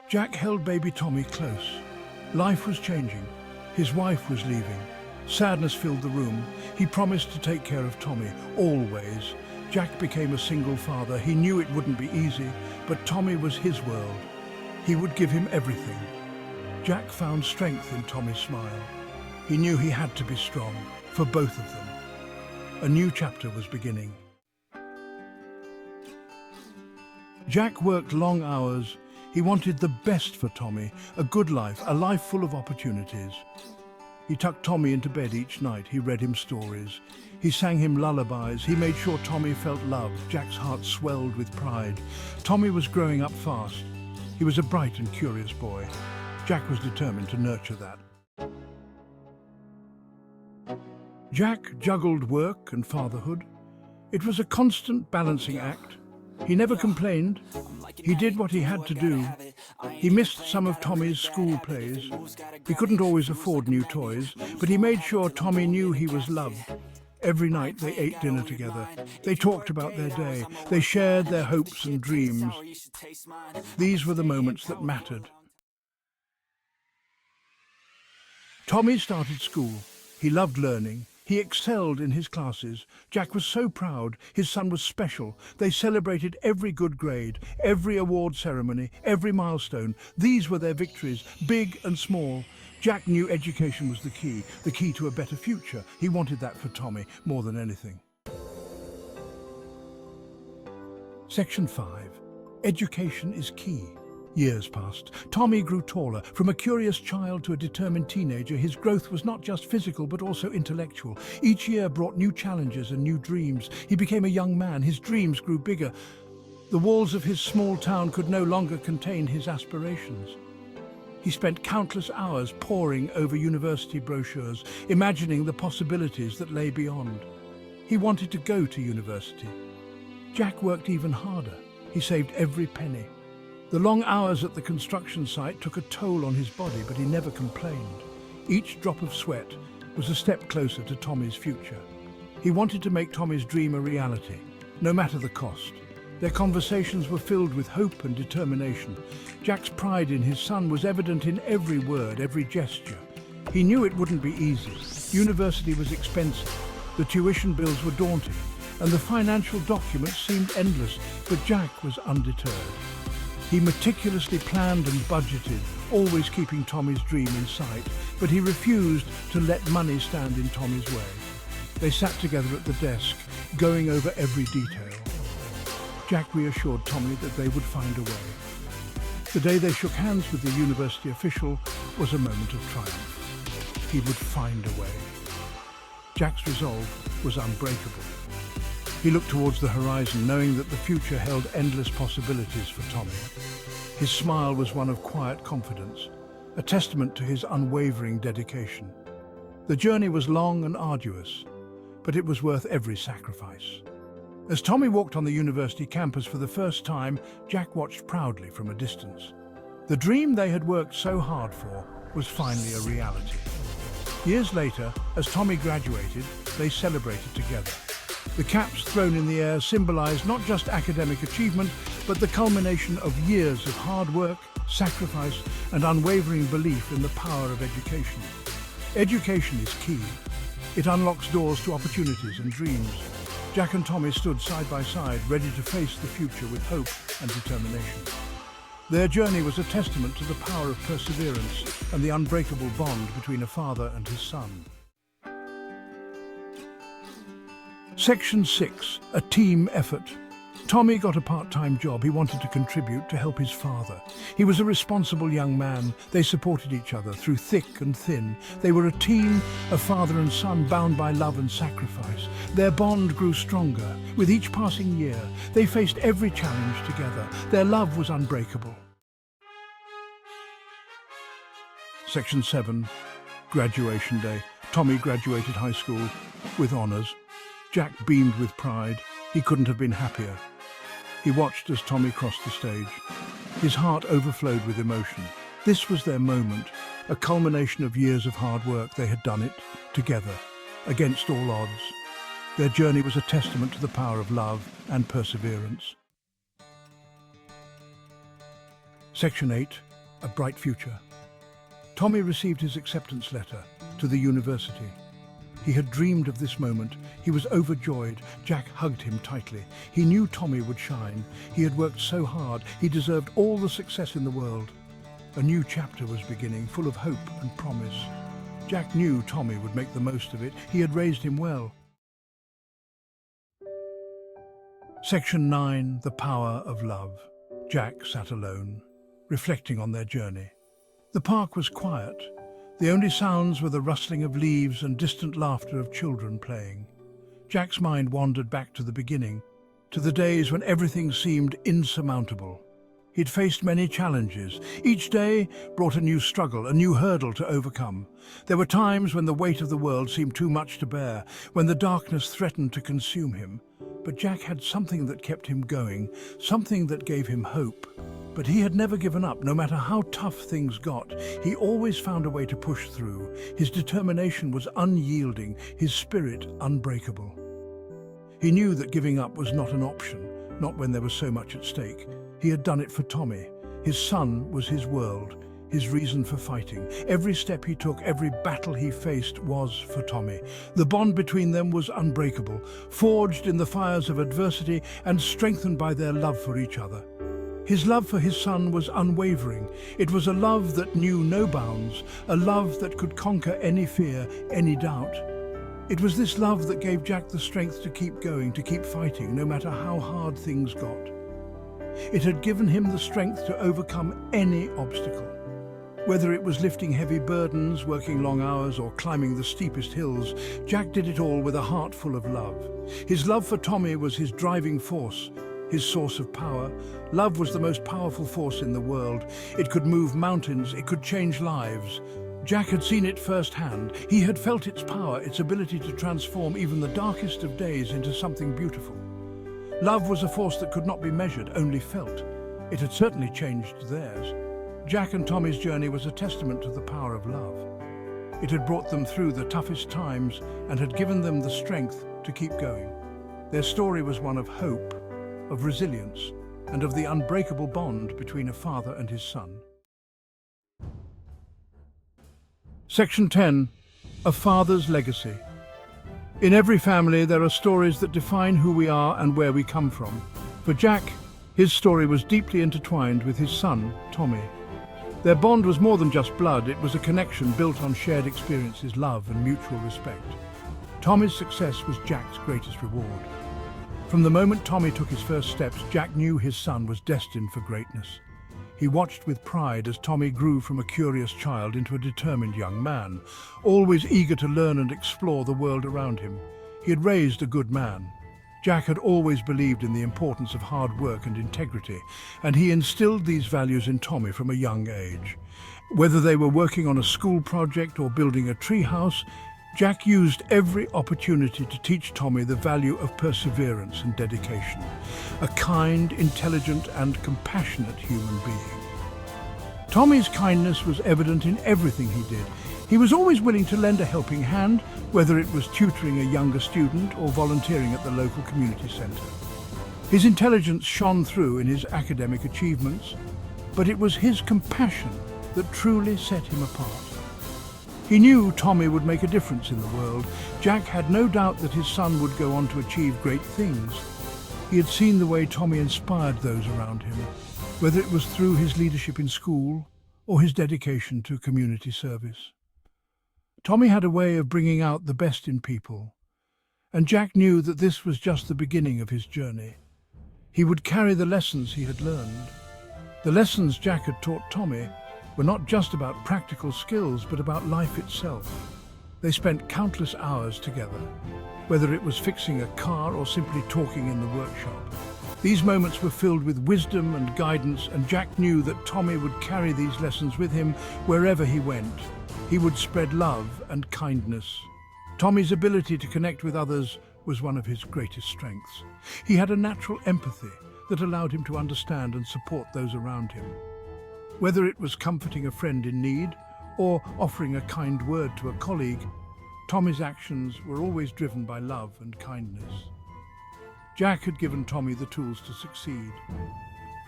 Jack held baby Tommy close. Life was changing. His wife was leaving. Sadness filled the room. He promised to take care of Tommy, always. Jack became a single father. He knew it wouldn't be easy, but Tommy was his world. He would give him everything. Jack found strength in Tommy's smile. He knew he had to be strong, for both of them. A new chapter was beginning. Jack worked long hours. He wanted the best for Tommy, a good life, a life full of opportunities. He tucked Tommy into bed each night. He read him stories. He sang him lullabies. He made sure Tommy felt loved. Jack's heart swelled with pride. Tommy was growing up fast. He was a bright and curious boy. Jack was determined to nurture that. Jack juggled work and fatherhood. It was a constant balancing act. He never complained. He did what he had to do. He missed some of Tommy's school plays. He couldn't always afford new toys, but he made sure Tommy knew he was loved. Every night they ate dinner together. They talked about their day. They shared their hopes and dreams. These were the moments that mattered. Tommy started school. He loved learning. He excelled in his classes. Jack was so proud. His son was special. They celebrated every good grade, every award ceremony, every milestone. These were their victories, big and small. Jack knew education was the key to a better future. He wanted that for Tommy more than anything. Section 5. Education is key. Years passed. Tommy grew taller. From a curious child to a determined teenager, his growth was not just physical but also intellectual. Each year brought new challenges and new dreams. He became a young man. His dreams grew bigger. The walls of his small town could no longer contain his aspirations. He spent countless hours poring over university brochures, imagining the possibilities that lay beyond. He wanted to go to university. Jack worked even harder. He saved every penny. The long hours at the construction site took a toll on his body, but he never complained. Each drop of sweat was a step closer to Tommy's future. He wanted to make Tommy's dream a reality, no matter the cost. Their conversations were filled with hope and determination. Jack's pride in his son was evident in every word, every gesture. He knew it wouldn't be easy. University was expensive, the tuition bills were daunting, and the financial documents seemed endless, but Jack was undeterred. He meticulously planned and budgeted, always keeping Tommy's dream in sight, but he refused to let money stand in Tommy's way. They sat together at the desk, going over every detail. Jack reassured Tommy that they would find a way. The day they shook hands with the university official was a moment of triumph. He would find a way. Jack's resolve was unbreakable. He looked towards the horizon, knowing that the future held endless possibilities for Tommy. His smile was one of quiet confidence, a testament to his unwavering dedication. The journey was long and arduous, but it was worth every sacrifice. As Tommy walked on the university campus for the first time, Jack watched proudly from a distance. The dream they had worked so hard for was finally a reality. Years later, as Tommy graduated, they celebrated together. The caps thrown in the air symbolized not just academic achievement, but the culmination of years of hard work, sacrifice, and unwavering belief in the power of education. Education is key. It unlocks doors to opportunities and dreams. Jack and Tommy stood side by side, ready to face the future with hope and determination. Their journey was a testament to the power of perseverance and the unbreakable bond between a father and his son. Section 6. A team effort. Tommy got a part-time job. He wanted to contribute to help his father. He was a responsible young man. They supported each other through thick and thin. They were a team, a father and son bound by love and sacrifice. Their bond grew stronger. With each passing year, they faced every challenge together. Their love was unbreakable. Section 7. Graduation day. Tommy graduated high school with honours. Jack beamed with pride. He couldn't have been happier. He watched as Tommy crossed the stage. His heart overflowed with emotion. This was their moment, a culmination of years of hard work. They had done it together, against all odds. Their journey was a testament to the power of love and perseverance. Section 8. a bright future. Tommy received his acceptance letter to the university. He had dreamed of this moment. He was overjoyed. Jack hugged him tightly. He knew Tommy would shine. He had worked so hard. He deserved all the success in the world. A new chapter was beginning, full of hope and promise. Jack knew Tommy would make the most of it. He had raised him well. Section 9. The Power of Love. Jack sat alone, reflecting on their journey. The park was quiet. The only sounds were the rustling of leaves and distant laughter of children playing. Jack's mind wandered back to the beginning, to the days when everything seemed insurmountable. He'd faced many challenges. Each day brought a new struggle, a new hurdle to overcome. There were times when the weight of the world seemed too much to bear, when the darkness threatened to consume him. But Jack had something that kept him going, something that gave him hope. But he had never given up. No matter how tough things got, he always found a way to push through. His determination was unyielding, his spirit unbreakable. He knew that giving up was not an option, not when there was so much at stake. He had done it for Tommy. His son was his world, his reason for fighting. Every step he took, every battle he faced was for Tommy. The bond between them was unbreakable, forged in the fires of adversity and strengthened by their love for each other. His love for his son was unwavering. It was a love that knew no bounds, a love that could conquer any fear, any doubt. It was this love that gave Jack the strength to keep going, to keep fighting, no matter how hard things got. It had given him the strength to overcome any obstacle. Whether it was lifting heavy burdens, working long hours, or climbing the steepest hills, Jack did it all with a heart full of love. His love for Tommy was his driving force, his source of power. Love was the most powerful force in the world. It could move mountains, it could change lives. Jack had seen it firsthand. He had felt its power, its ability to transform even the darkest of days into something beautiful. Love was a force that could not be measured, only felt. It had certainly changed theirs. Jack and Tommy's journey was a testament to the power of love. It had brought them through the toughest times and had given them the strength to keep going. Their story was one of hope, of resilience, and of the unbreakable bond between a father and his son. Section 10. A Father's Legacy. In every family, there are stories that define who we are and where we come from. For Jack, his story was deeply intertwined with his son, Tommy. Their bond was more than just blood. It was a connection built on shared experiences, love, and mutual respect. Tommy's success was Jack's greatest reward. From the moment Tommy took his first steps, Jack knew his son was destined for greatness. He watched with pride as Tommy grew from a curious child into a determined young man, always eager to learn and explore the world around him. He had raised a good man. Jack had always believed in the importance of hard work and integrity, and he instilled these values in Tommy from a young age. Whether they were working on a school project or building a treehouse, Jack used every opportunity to teach Tommy the value of perseverance and dedication, a kind, intelligent, and compassionate human being. Tommy's kindness was evident in everything he did. He was always willing to lend a helping hand, whether it was tutoring a younger student or volunteering at the local community centre. His intelligence shone through in his academic achievements, but it was his compassion that truly set him apart. He knew Tommy would make a difference in the world. Jack had no doubt that his son would go on to achieve great things. He had seen the way Tommy inspired those around him, whether it was through his leadership in school or his dedication to community service. Tommy had a way of bringing out the best in people, and Jack knew that this was just the beginning of his journey. He would carry the lessons he had learned. The lessons Jack had taught Tommy were not just about practical skills, but about life itself. They spent countless hours together, whether it was fixing a car or simply talking in the workshop. These moments were filled with wisdom and guidance, and Jack knew that Tommy would carry these lessons with him wherever he went. He would spread love and kindness. Tommy's ability to connect with others was one of his greatest strengths. He had a natural empathy that allowed him to understand and support those around him. Whether it was comforting a friend in need or offering a kind word to a colleague, Tommy's actions were always driven by love and kindness. Jack had given Tommy the tools to succeed.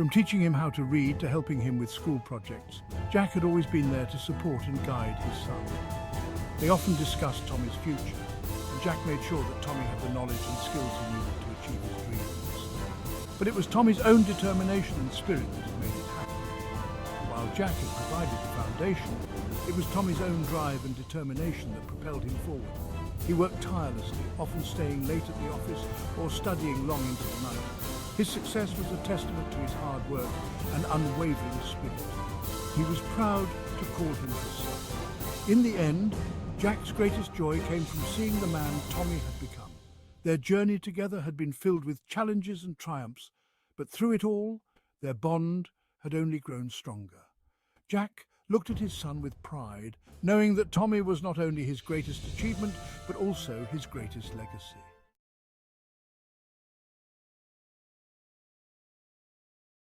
From teaching him how to read to helping him with school projects, Jack had always been there to support and guide his son. They often discussed Tommy's future, and Jack made sure that Tommy had the knowledge and skills he needed to achieve his dreams. But it was Tommy's own determination and spirit that had made it happen. While Jack had provided the foundation, it was Tommy's own drive and determination that propelled him forward. He worked tirelessly, often staying late at the office or studying long into the night. His success was a testament to his hard work and unwavering spirit. He was proud to call him his son. In the end, Jack's greatest joy came from seeing the man Tommy had become. Their journey together had been filled with challenges and triumphs, but through it all, their bond had only grown stronger. Jack looked at his son with pride, knowing that Tommy was not only his greatest achievement, but also his greatest legacy.